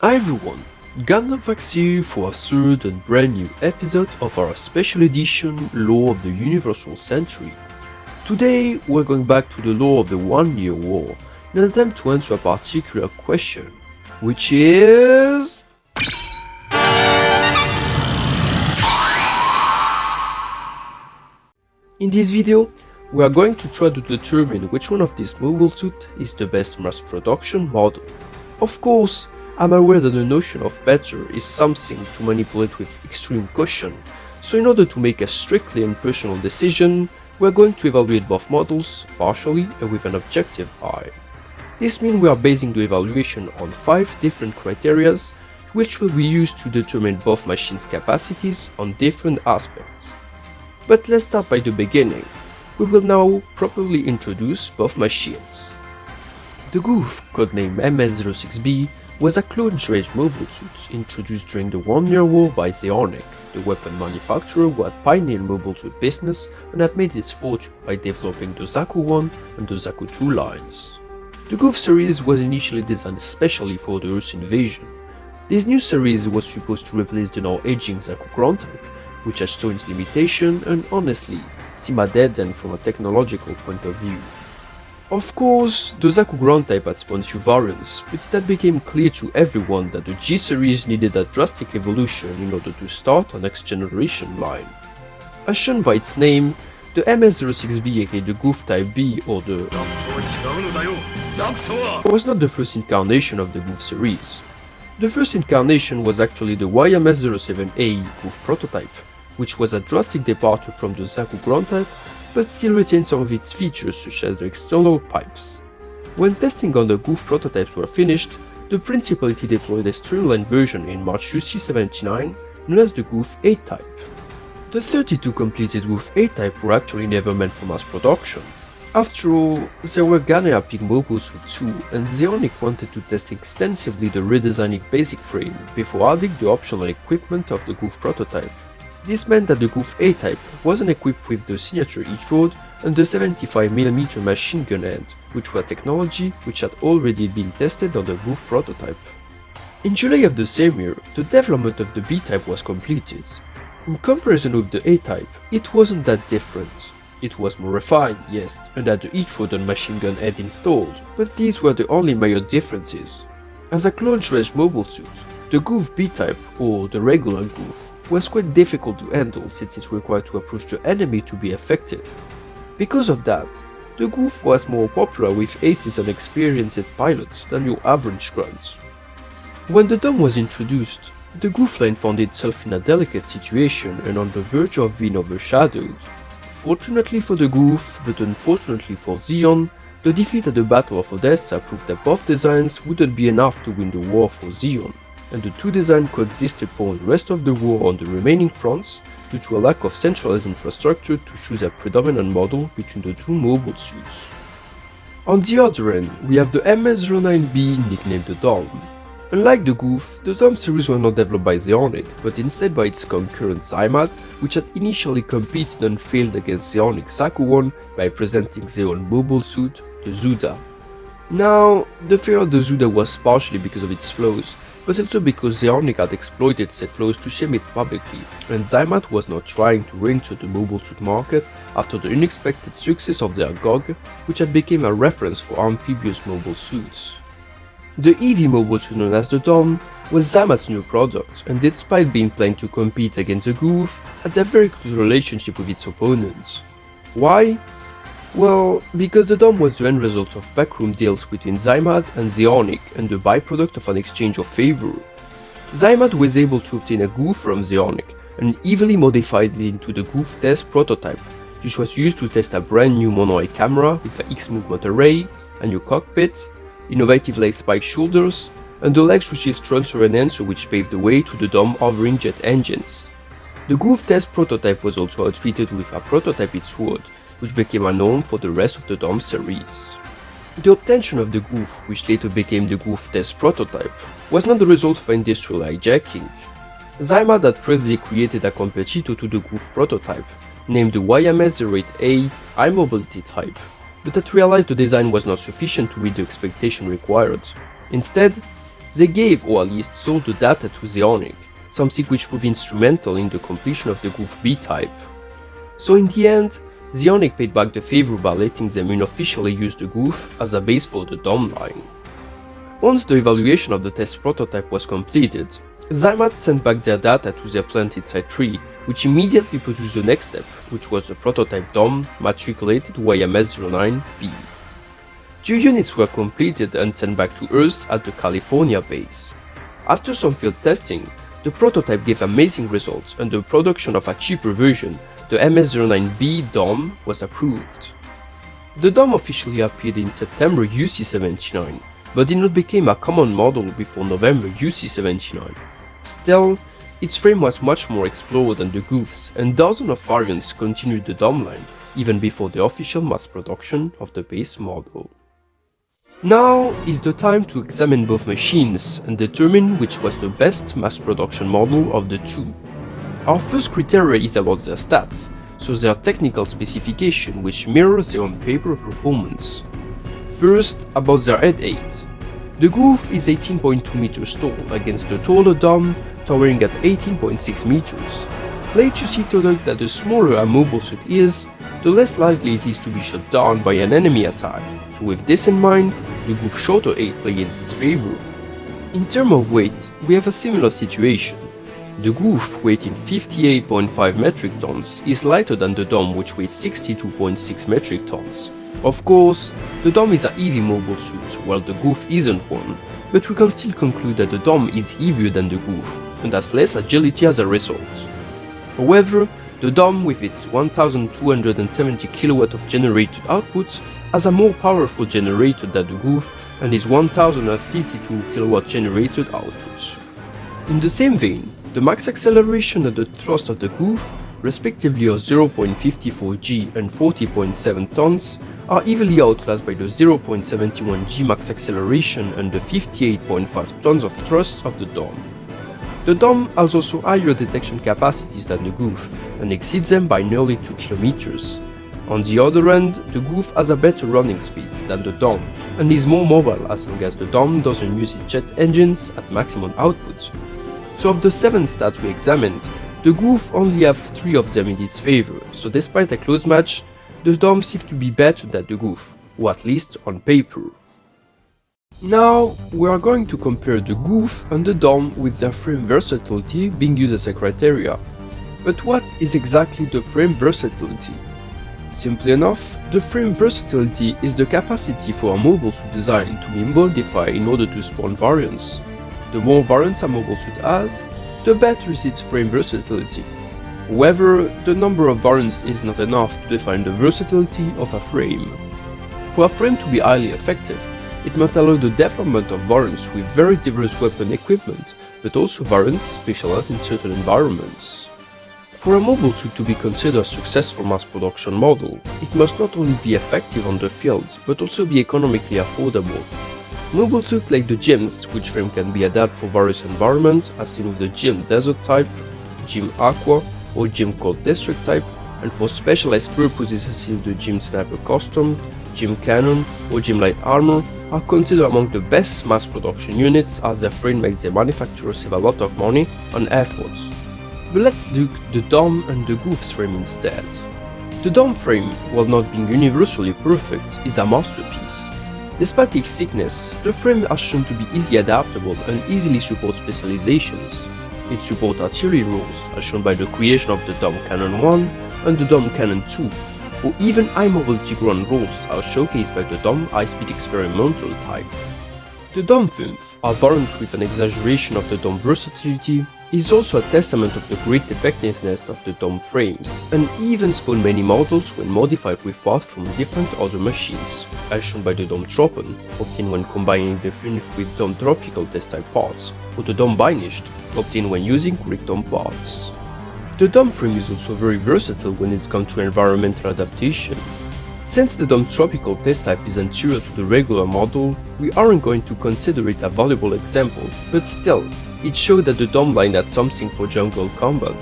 Hi everyone, Gandalf here for a third and brand new episode of our special edition Lore of the Universal Century. Today we're going back to the lore of the One Year War in an attempt to answer a particular question, which is... In this video, we are going to try to determine which one of these mobile suits is the best mass production model. Of course, I'm aware that the notion of better is something to manipulate with extreme caution, so in order to make a strictly impersonal decision, we are going to evaluate both models partially and with an objective eye. This means we are basing the evaluation on 5 different criteria, which will be used to determine both machines' capacities on different aspects. But let's start by the beginning. We will now properly introduce both machines. The Gouf, codenamed MS-06B, was a clone-range mobile suit introduced during the One Year War by Zeonic, the weapon manufacturer who had pioneered mobile suit business and had made its fortune by developing the Zaku 1 and the Zaku 2 lines. The Gouf series was initially designed especially for the Earth invasion. This new series was supposed to replace the now aging Zaku ground type, which has shown its limitation and honestly seemed a dead end from a technological point of view. Of course, the Zaku ground type had spawned few variants, but it had become clear to everyone that the G series needed a drastic evolution in order to start a next generation line. As shown by its name, the MS-06B aka the Gouf Type B or the was not the first incarnation of the Gouf series. The first incarnation was actually the YMS-07A Gouf prototype, which was a drastic departure from the Zaku ground type, but still retained some of its features such as the external pipes. When testing on the Gouf prototypes were finished, the Principality deployed a streamlined version in March UC-79 known as the Gouf A-type. The 32 completed Gouf A-type were actually never meant for mass production. After all, there were Ganea Pig Mobile Suit 2 and Zeonic wanted to test extensively the redesigning basic frame before adding the optional equipment of the Gouf prototype. This meant that the Gouf A-type wasn't equipped with the signature heat-rod and the 75mm machine gun end, which were technology which had already been tested on the Gouf prototype. In July of the same year, the development of the B-type was completed. In comparison with the A-type, it wasn't that different. It was more refined, yes, and had the heat-rod and machine gun head installed, but these were the only major differences. As a clone-range mobile suit, the Gouf B-type, or the regular Gouf, was quite difficult to handle since it required to approach the enemy to be effective. Because of that, the Gouf was more popular with aces and experienced pilots than your average grunts. When the Dome was introduced, the Gouf line found itself in a delicate situation and on the verge of being overshadowed. Fortunately for the Gouf, but unfortunately for Zeon, the defeat at the Battle of Odessa proved that both designs wouldn't be enough to win the war for Zeon, and the two designs coexisted for the rest of the war on the remaining fronts due to a lack of centralized infrastructure to choose a predominant model between the two mobile suits. On the other end, we have the MS-09B nicknamed the Dome. Unlike the Gouf, the Dome series was not developed by Zeonic, but instead by its concurrent Zymad, which had initially competed and failed against Zeonic's Zaku 1 by presenting their own mobile suit, the Zuda. Now, the failure of the Zuda was partially because of its flaws, but also because Zeonic had exploited said flaws to shame it publicly, and Zymad was now trying to re-enter the mobile suit market after the unexpected success of their GOG, which had become a reference for amphibious mobile suits. The EV mobile suit known as the Dome was Zymad's new product, and despite being planned to compete against the Gouf, had a very close relationship with its opponents. Why? Well, because the Dome was the end result of backroom deals between Zymad and Zeonic and the byproduct of an exchange of favor. Zymad was able to obtain a Gouf from Zeonic and evilly modified it into the Gouf test prototype, which was used to test a brand new mono-eye camera with a X-movement array, a new cockpit, innovative leg spike shoulders, and the legs received transfer enhancer which paved the way to the Dome hovering jet engines. The Gouf test prototype was also outfitted with a prototype heat-rod, which became a norm for the rest of the Dome series. The obtention of the Gouf, which later became the Gouf test prototype, was not the result of industrial hijacking. Zymad had previously created a competitor to the Gouf prototype, named the YMS-08A High Mobility type, but had realized the design was not sufficient to meet the expectation required. Instead, They gave, or at least sold, the data to Zeonic, something which proved instrumental in the completion of the Gouf B-type. So in the end, Zeonic paid back the favor by letting them unofficially use the Gouf as a base for the DOM line. Once the evaluation of the test prototype was completed, Zymad sent back their data to their plant in Site 3, which immediately produced the next step, which was the prototype DOM matriculated YMS-09B. 2 units were completed and sent back to Earth at the California base. After some field testing, the prototype gave amazing results and the production of a cheaper version, the MS-09B DOM, was approved. The DOM officially appeared in September UC79, but did not become a common model before November UC79. Still, its frame was much more explored than the Gouf's, and dozens of variants continued the DOM line, even before the official mass production of the base model. Now is the time to examine both machines and determine which was the best mass production model of the two. Our first criteria is about their stats, so their technical specification which mirrors their on-paper performance. First, about their head height. The Gouf is 18.2 meters tall against the taller DOM towering at 18.6 meters. Let you see to note that the smaller a mobile suit is, the less likely it is to be shot down by an enemy attack, so with this in mind, the Gouf's shorter height played in its favor. In terms of weight, we have a similar situation. The Gouf, weighing 58.5 metric tons, is lighter than the DOM, which weighs 62.6 metric tons. Of course, the DOM is a heavy mobile suit, while the Gouf isn't one, but we can still conclude that the DOM is heavier than the Gouf, and has less agility as a result. However, the DOM, with its 1270 kW of generated output, has a more powerful generator than the Gouf and is 1052 kW generated output. In the same vein, the max acceleration and the thrust of the Gouf, respectively of 0.54 g and 40.7 tons, are evenly outclassed by the 0.71 g max acceleration and the 58.5 tons of thrust of the DOM. The DOM has also higher detection capacities than the Gouf and exceeds them by nearly 2 km. On the other hand, the Gouf has a better running speed than the DOM and is more mobile as long as the DOM doesn't use its jet engines at maximum output. So of the 7 stats we examined, the Gouf only have 3 of them in its favor, so despite a close match, the DOM seems to be better than the Gouf, or at least on paper. Now, we are going to compare the Gouf and the DOM with their frame versatility being used as a criteria. But what is exactly the frame versatility? Simply enough, the frame versatility is the capacity for a mobile suit design to be modified in order to spawn variants. The more variants a mobile suit has, the better is its frame versatility. However, the number of variants is not enough to define the versatility of a frame. For a frame to be highly effective, it must allow the development of variants with very diverse weapon equipment, but also variants specialized in certain environments. For a mobile suit to be considered a successful mass production model, it must not only be effective on the field, but also be economically affordable. Mobile suits like the GIMS, which frame can be adapted for various environments, as seen with the GIM Desert type, GIM Aqua, or GIM Cold District type, and for specialized purposes as seen with the GIM Sniper Custom, GIM Cannon, or GIM Light Armor, are considered among the best mass production units as their frame makes the manufacturers save a lot of money and effort. But let's look at the DOM and the Gouf's frame instead. The DOM frame, while not being universally perfect, is a masterpiece. Despite its thickness, the frame has shown to be easily adaptable and easily supports specializations. It supports artillery roles, as shown by the creation of the DOM Cannon 1 and the DOM Cannon 2, or even high mobility ground roles as showcased by the DOM High-Speed Experimental type. The DOM 5, a variant with an exaggeration of the DOM versatility, is also a testament of the great effectiveness of the DOM frames, and even spawned many models when modified with parts from different other machines, as shown by the DOM Tropen, obtained when combining the frame with DOM Tropical test type parts, or the DOM Binished, obtained when using Quick DOM parts. The DOM frame is also very versatile when it comes to environmental adaptation. Since the DOM Tropical test type is anterior to the regular model, we aren't going to consider it a valuable example, but still, it showed that the DOM line had something for jungle combat.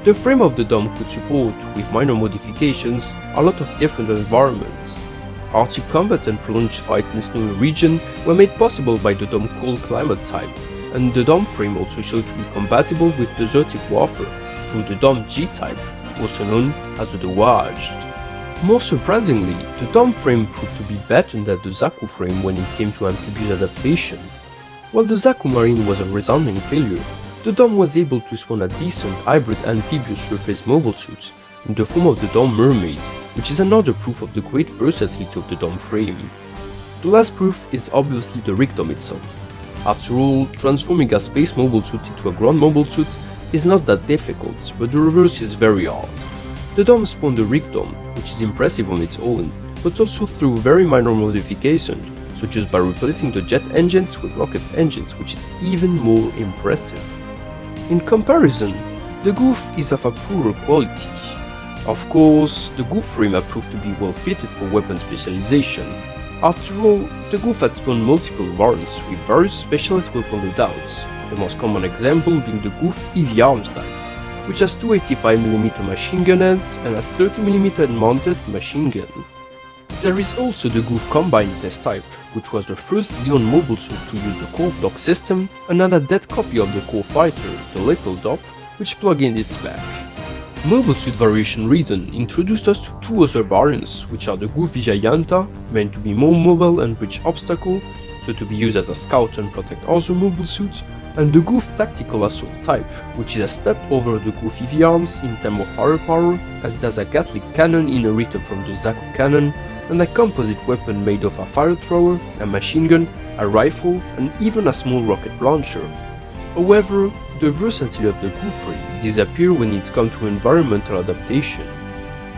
The frame of the DOM could support, with minor modifications, a lot of different environments. Arctic combat and prolonged fight in snowy region were made possible by the Dome cold climate type, and the Dome frame also showed to be compatible with desertic warfare through the Dome G-type, also known as the Dewaged. More surprisingly, the Dome frame proved to be better than the Zaku frame when it came to amphibious adaptation. While the Zaku Marine was a resounding failure, the Dome was able to spawn a decent hybrid amphibious surface mobile suit in the form of the Dome Mermaid, which is another proof of the great versatility of the Dome frame. The last proof is obviously the Rig Dome itself. After all, transforming a space mobile suit into a ground mobile suit is not that difficult, but the reverse is very hard. The Dome spawned the Rig Dome, which is impressive on its own, but also through very minor modifications, such as by replacing the jet engines with rocket engines, which is even more impressive. In comparison, the Goof is of a poorer quality. Of course, the Goof frame had proved to be well fitted for weapon specialization. After all, the Goof had spawned multiple variants with various specialized weapon loadouts, the most common example being the Goof EV Arms type, which has two 85mm machine gun heads and a 30mm mounted machine gun. There is also the Goof Combine Test type, which was the first Xeon mobile suit to use the Core Block system and had a dead copy of the Core Fighter, the Little Dop, which plugged in its back. Mobile Suit Variation Readon introduced us to two other variants, which are the Goof Vijayanta, meant to be more mobile and breach obstacle, so to be used as a scout and protect other mobile suits, and the Goof Tactical Assault type, which is a step over the Goof EV Arms in terms of firepower, as it has a Gatling cannon inherited from the Zaku cannon, and a composite weapon made of a fire thrower, a machine gun, a rifle, and even a small rocket launcher. However, the versatility of the Goof frame disappears when it comes to environmental adaptation.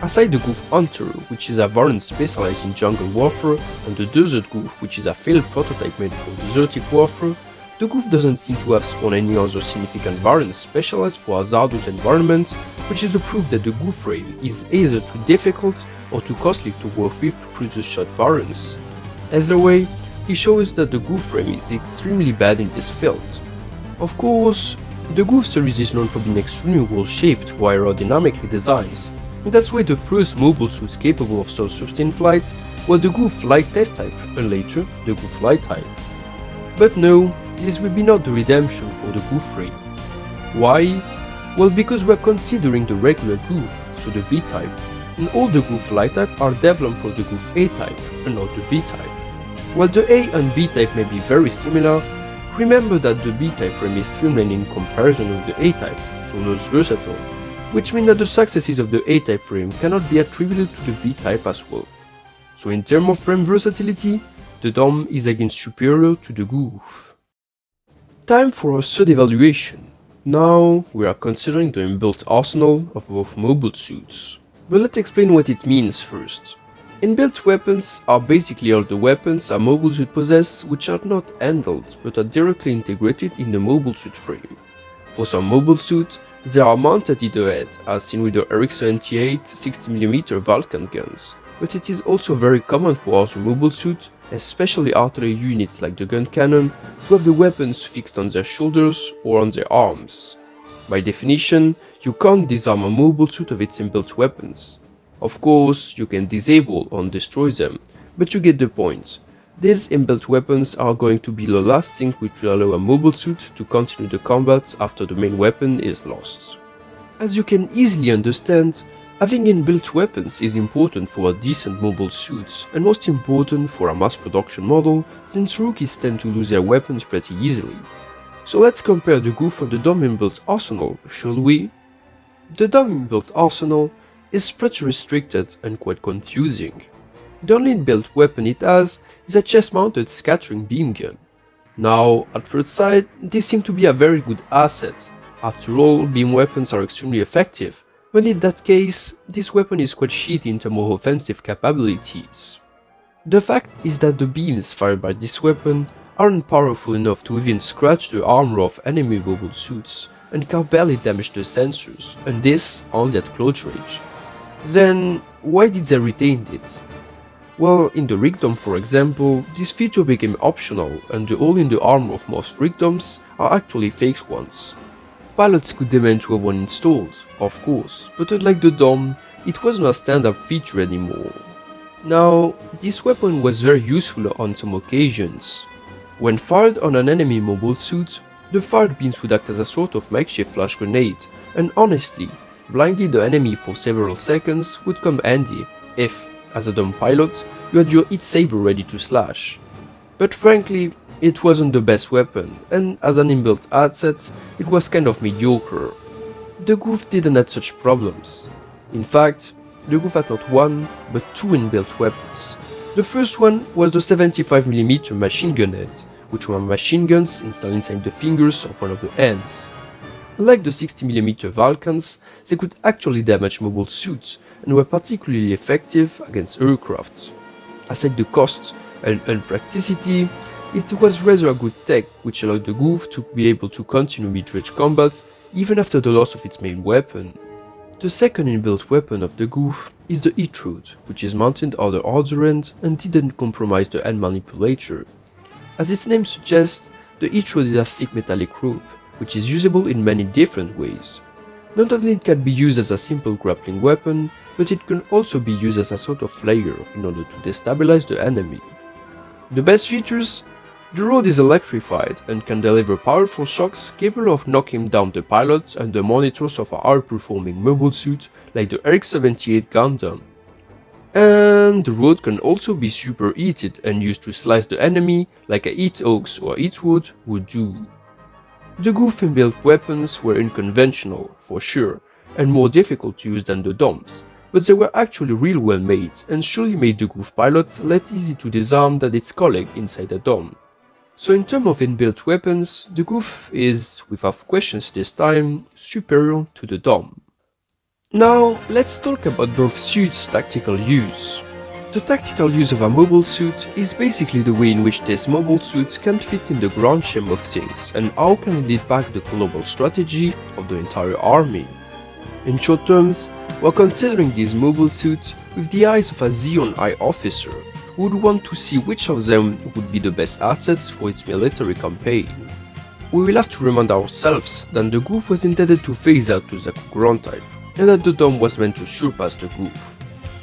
Aside the Goof Hunter, which is a variant specialized in jungle warfare, and the Desert Goof, which is a failed prototype made for desertic warfare, the Goof doesn't seem to have spawned any other significant variants specialized for hazardous environments, which is a proof that the Goof frame is either too difficult or too costly to work with to produce such variants. Either way, it shows that the Goof frame is extremely bad in this field. Of course, the Goof series is known for being extremely well shaped for aerodynamically designs, and that's why the first mobile suits capable of self-sustained flight were the Goof Flight Test type, and later the Goof Flight type. But no, this will be not the redemption for the Goof frame. Why? Well, because we are considering the regular Goof, so the B type, and all the Goof Flight type are developed for the Goof A type, and not the B type. While the A and B type may be very similar, remember that the B-type frame is streamlined in comparison with the A-type, so less versatile, which means that the successes of the A-type frame cannot be attributed to the B-type as well. So in terms of frame versatility, the Dome is again superior to the Goof. Time for a third evaluation. Now we are considering the inbuilt arsenal of both mobile suits. But let's explain what it means first. Inbuilt weapons are basically all the weapons a mobile suit possesses which are not handled but are directly integrated in the mobile suit frame. For some mobile suits, they are mounted in the head, as seen with the Ericsson NT8 60mm Vulcan guns, but it is also very common for other mobile suits, especially artillery units like the gun cannon, to have the weapons fixed on their shoulders or on their arms. By definition, you can't disarm a mobile suit of its inbuilt weapons. Of course, you can disable or destroy them, but you get the point. These inbuilt weapons are going to be the last thing which will allow a mobile suit to continue the combat after the main weapon is lost. As you can easily understand, having inbuilt weapons is important for a decent mobile suit, and most important for a mass production model, since rookies tend to lose their weapons pretty easily. So let's compare the Goof and the Dome inbuilt arsenal, shall we? The Dome inbuilt arsenal is pretty restricted and quite confusing. The only inbuilt weapon it has is a chest-mounted scattering beam gun. Now, at first sight, this seems to be a very good asset. After all, beam weapons are extremely effective, but in that case, this weapon is quite shitty in terms of offensive capabilities. The fact is that the beams fired by this weapon aren't powerful enough to even scratch the armor of enemy mobile suits, and can barely damage the sensors, and this only at close range. Then, why did they retain it? Well, in the Rig Dome for example, this feature became optional and the hole in the armor of most Rig Domes are actually fake ones. Pilots could demand to have one installed, of course, but unlike the Dome, it wasn't a standard feature anymore. Now, this weapon was very useful on some occasions. When fired on an enemy mobile suit, the fired beams would act as a sort of makeshift flash grenade, and honestly, blinding the enemy for several seconds would come handy if, as a dumb pilot, you had your heat saber ready to slash. But frankly, it wasn't the best weapon, and as an inbuilt asset, it was kind of mediocre. The Goof didn't have such problems. In fact, the Goof had not one, but two inbuilt weapons. The first one was the 75mm machine gun head, which were machine guns installed inside the fingers of one of the hands. Like the 60mm Vulcans, they could actually damage mobile suits and were particularly effective against aircraft. Aside the cost and unpracticity, it was rather a good tech which allowed the Goof to be able to continue mid-range combat even after the loss of its main weapon. The second inbuilt weapon of the Goof is the heat rod, which is mounted on the other end and didn't compromise the hand manipulator. As its name suggests, the heat rod is a thick metallic rope, which is usable in many different ways. Not only it can be used as a simple grappling weapon, but it can also be used as a sort of flare in order to destabilize the enemy. The best features? The rod is electrified and can deliver powerful shocks capable of knocking down the pilot and the monitors of a high-performing mobile suit like the RX-78 Gundam. And the rod can also be superheated and used to slice the enemy like a heat axe or heat rod would do. The Goof inbuilt weapons were unconventional, for sure, and more difficult to use than the DOMs, but they were actually real well made and surely made the Goof pilot less easy to disarm than its colleague inside a DOM. So in terms of inbuilt weapons, the Goof is, without questions this time, superior to the DOM. Now, let's talk about both suits' tactical use. The tactical use of a mobile suit is basically the way in which this mobile suit can fit in the grand scheme of things and how can it impact the global strategy of the entire army. In short terms, we're considering these mobile suits with the eyes of a Xeon Eye officer who would want to see which of them would be the best assets for its military campaign. We will have to remind ourselves that the Goof was intended to phase out the Zaku ground type, and that the DOM was meant to surpass the Goof.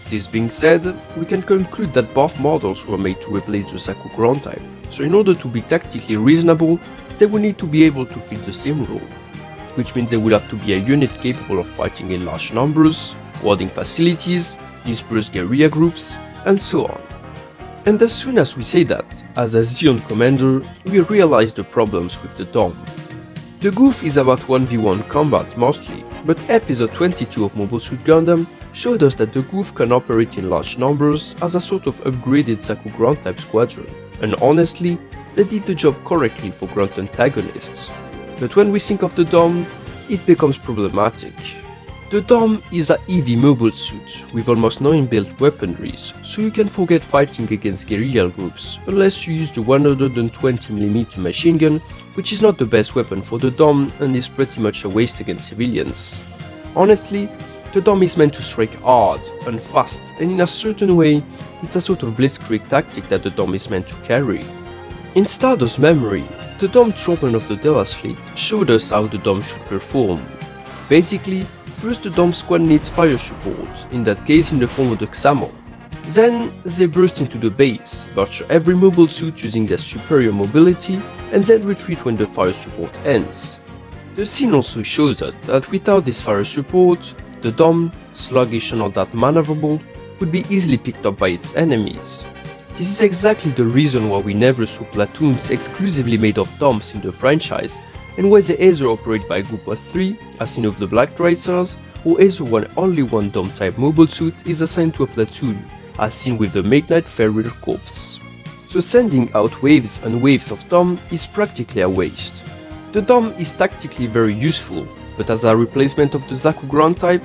This being said, we can conclude that both models were made to replace the Zaku ground type, so in order to be tactically reasonable, they will need to be able to fit the same role, which means they will have to be a unit capable of fighting in large numbers, warding facilities, disperse guerrilla groups, and so on. And as soon as we say that, as a Xeon commander, we realize the problems with the DOM. The Goof is about 1v1 combat mostly, but episode 22 of Mobile Suit Gundam showed us that the Goof can operate in large numbers as a sort of upgraded Zaku ground type squadron, and honestly, they did the job correctly for ground antagonists. But when we think of the DOM, it becomes problematic. The DOM is a heavy mobile suit with almost no inbuilt weaponries, so you can forget fighting against guerrilla groups unless you use the 120mm machine gun, which is not the best weapon for the DOM and is pretty much a waste against civilians. Honestly, the DOM is meant to strike hard and fast, and in a certain way, it's a sort of blitzkrieg tactic that the DOM is meant to carry. In Stardust Memory, the DOM Tropman of the Delos fleet showed us how the DOM should perform. Basically, first the DOM squad needs fire support, in that case in the form of the Xamot. Then they burst into the base, butcher every mobile suit using their superior mobility, and then retreat when the fire support ends. The scene also shows us that without this fire support, the DOM, sluggish and not that maneuverable, would be easily picked up by its enemies. This is exactly the reason why we never saw platoons exclusively made of DOMs in the franchise, and why they either operate by Group of 3, as in of the Black Tracers, or either when only one DOM type mobile suit is assigned to a platoon, as seen with the Midnight Farrier Corps. So sending out waves and waves of DOM is practically a waste. The DOM is tactically very useful, but as a replacement of the Zaku ground type,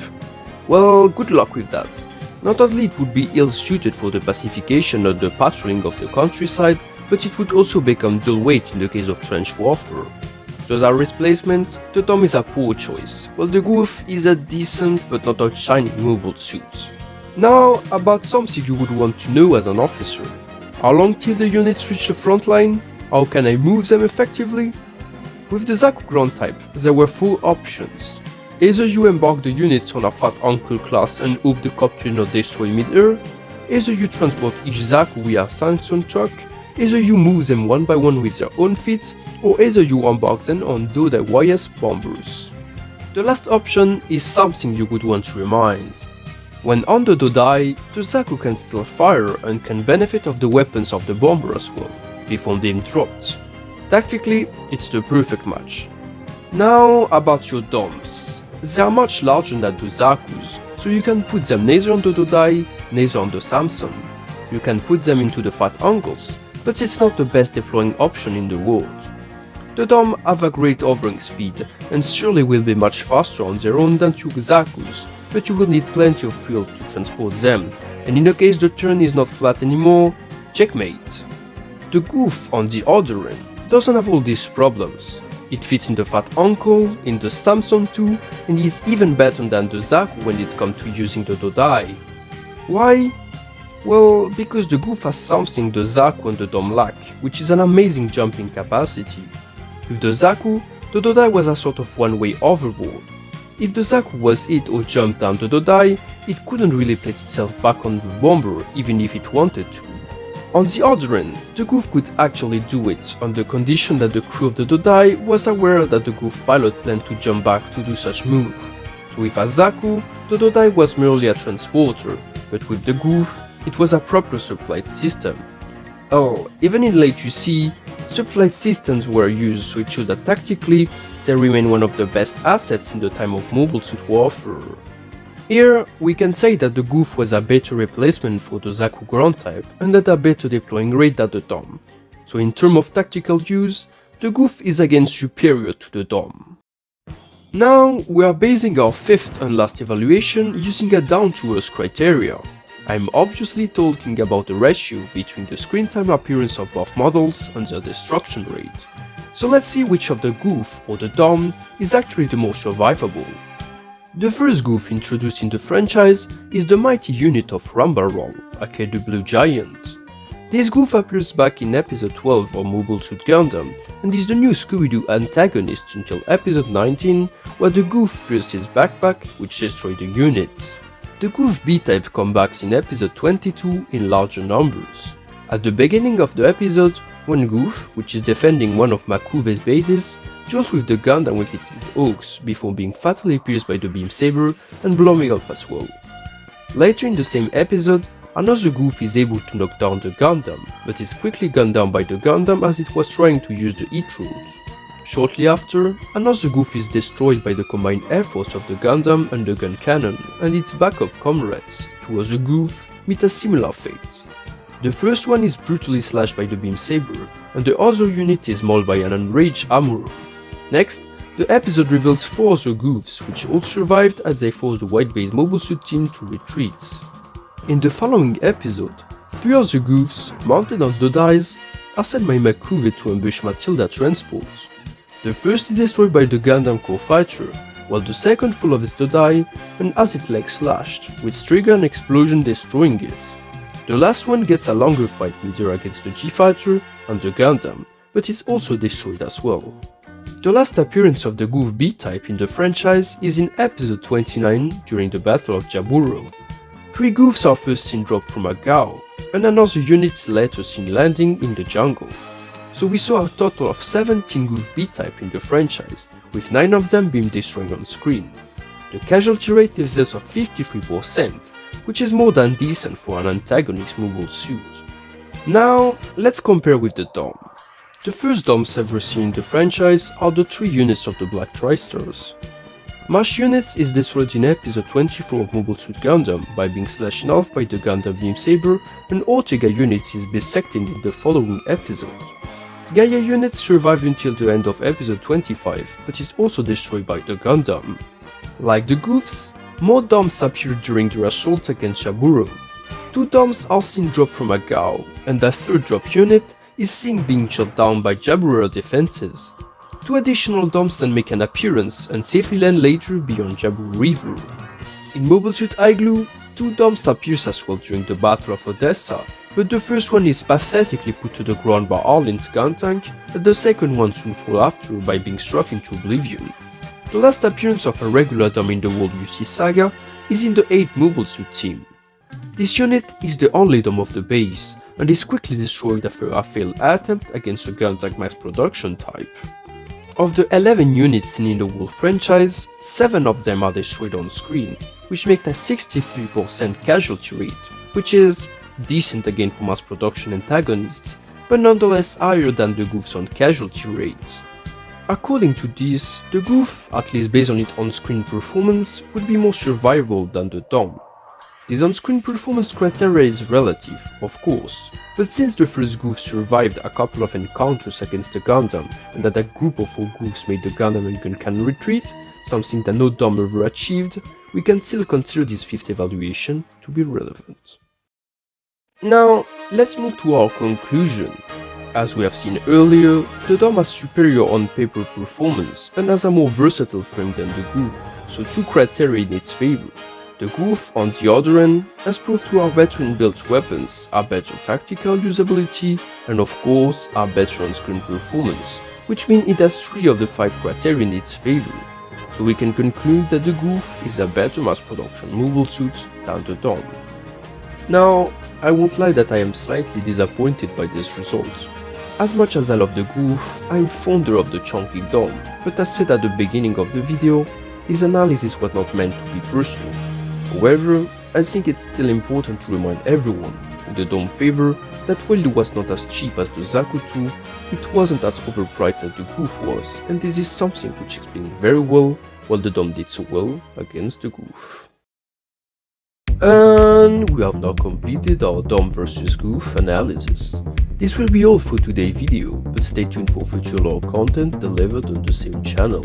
well, good luck with that. Not only it would be ill-suited for the pacification or the patrolling of the countryside, but it would also become dull weight in the case of trench warfare. So as a replacement, the DOM is a poor choice, while the Goof is a decent but not outshining mobile suit. Now, about something you would want to know as an officer. How long till the units reach the front line? How can I move them effectively? With the Zaku ground type, there were 4 options. Either you embark the units on a Fat Uncle class and hope the capture not destroy mid-air, Either you transport each Zaku via Samson truck, either you move them one by one with their own feet, or either you embark them on Dodai YS bombers. The last option is something you would want to remind. When on the Dodai, the Zaku can still fire and can benefit of the weapons of the bomber as well, before being dropped. Tactically, it's the perfect match. Now about your DOMs. They are much larger than the Zakus, so you can put them neither on the Dodai, neither on the Samson. You can put them into the fat angles, but it's not the best deploying option in the world. The DOM have a great hovering speed, and surely will be much faster on their own than two Zakus, but you will need plenty of fuel to transport them, and in the case the turn is not flat anymore, checkmate. The Gouf, on the other end, doesn't have all these problems. It fits in the fat ankle, in the Samson too, and is even better than the Zaku when it comes to using the Dodai. Why? Well, because the Gouf has something the Zaku and the DOM lack, which is an amazing jumping capacity. With the Zaku, the Dodai was a sort of one-way overboard. If the Zaku was hit or jumped down the Dodai, it couldn't really place itself back on the bomber even if it wanted to. On the other end, the Gouf could actually do it on the condition that the crew of the Dodai was aware that the Gouf pilot planned to jump back to do such move. With a Zaku, the Dodai was merely a transporter, but with the Gouf, it was a proper subflight system. Oh, even in late UC, subflight systems were used, so it showed that tactically, they remain one of the best assets in the time of mobile suit warfare. Here, we can say that the Gouf was a better replacement for the Zaku ground type and had a better deploying rate than the DOM, so in terms of tactical use, the Gouf is again superior to the DOM. Now, we are basing our fifth and last evaluation using a down-to-earth criteria. I'm obviously talking about the ratio between the screen time appearance of both models and their destruction rate. So let's see which of the Gouf or the DOM is actually the most survivable. The first Gouf introduced in the franchise is the mighty unit of Rambarol, aka the Blue Giant. This Gouf appears back in episode 12 of Mobile Suit Gundam and is the new Scooby-Doo antagonist until episode 19, where the Gouf pierces his backpack, which destroys the unit. The Gouf B-type comes back in episode 22 in larger numbers. At the beginning of the episode, one Gouf, which is defending one of Makuve's bases, jolts with the Gundam with its hooks before being fatally pierced by the beam saber and blowing up as well. Later in the same episode, another Gouf is able to knock down the Gundam, but is quickly gunned down by the Gundam as it was trying to use the heat road. Shortly after, another Gouf is destroyed by the combined air force of the Gundam and the gun cannon, and its backup comrades, two other Gouf, meet a similar fate. The first one is brutally slashed by the beam saber, and the other unit is mauled by an enraged Amuro. Next, the episode reveals 4 other Goufs, which all survived as they forced the White Base Mobile Suit team to retreat. In the following episode, 3 other Goufs, mounted on Dodais, are sent by Makuve to ambush Matilda transport. The first is destroyed by the Gundam core fighter, while the second follows its Dodai and has its leg slashed, with trigger and explosion destroying it. The last one gets a longer fight with her against the G-Fighter and the Gundam, but is also destroyed as well. The last appearance of the Gouf B-type in the franchise is in episode 29 during the Battle of Jaburo. 3 Goufs are first seen dropped from a Gao, and another unit later seen landing in the jungle. So we saw a total of 17 Gouf B-type in the franchise, with 9 of them being destroyed on screen. The casualty rate is thus of 53%, which is more than decent for an antagonist mobile suit. Now, let's compare with the DOM. The first DOMs ever seen in the franchise are the 3 units of the Black Tri-Stars. MASH units is destroyed in episode 24 of Mobile Suit Gundam by being slashed in half by the Gundam Beam Saber, and Ortega units is bisected in the following episode. Gaia units survive until the end of episode 25, but is also destroyed by the Gundam. Like the Goufs, more DOMs appear during their assault against Jaburo. 2 DOMs are seen drop from a Gao, and the third drop unit is seen being shot down by Jaburo defenses. 2 additional DOMs then make an appearance and safely land later beyond Jaburo River. In Mobile Suit Igloo, 2 DOMs appear as well during the Battle of Odessa, but the first one is pathetically put to the ground by Arlin's gun tank, and the second one soon falls after by being struck into oblivion. The last appearance of a regular DOM in the World UC saga is in the 8th Mobile Suit team. This unit is the only dome of the base, and is quickly destroyed after a failed attempt against a Gunzag mass production type. Of the 11 units seen in the whole franchise, 7 of them are destroyed on screen, which make a 63% casualty rate, which is decent again for mass production antagonists, but nonetheless higher than the Goof's on casualty rate. According to this, the Goof, at least based on its on-screen performance, would be more survivable than the Dom. This on-screen performance criteria is relative, of course, but since the first Goof survived a couple of encounters against the Gundam and that a group of 4 Goofs made the Gundam and Gun Cannon retreat, something that no Dom ever achieved, we can still consider this 5th evaluation to be relevant. Now, let's move to our conclusion. As we have seen earlier, the Dom has superior on-paper performance and has a more versatile frame than the Goof, so 2 criteria in its favor. The Goof, on the other hand, has proved to have better inbuilt weapons, a better tactical usability, and of course, a better on-screen performance, which means it has 3 of the 5 criteria in its favor. So we can conclude that the Goof is a better mass production mobile suit than the Dom. Now, I won't lie that I am slightly disappointed by this result. As much as I love the Goof, I am fonder of the chunky Dom, but as said at the beginning of the video, this analysis was not meant to be personal. However, I think it's still important to remind everyone, in the Dom favor, that while it was not as cheap as the Zaku 2, it wasn't as overpriced as the Goof was, and this is something which explains very well why the Dom did so well against the Goof. And we have now completed our Dom vs Goof analysis. This will be all for today's video, but stay tuned for future lore content delivered on the same channel.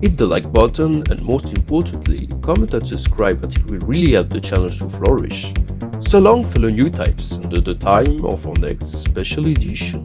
Hit the like button and most importantly, comment and subscribe, as it will really help the channel to flourish. So long fellow new types, until the time of our next special edition.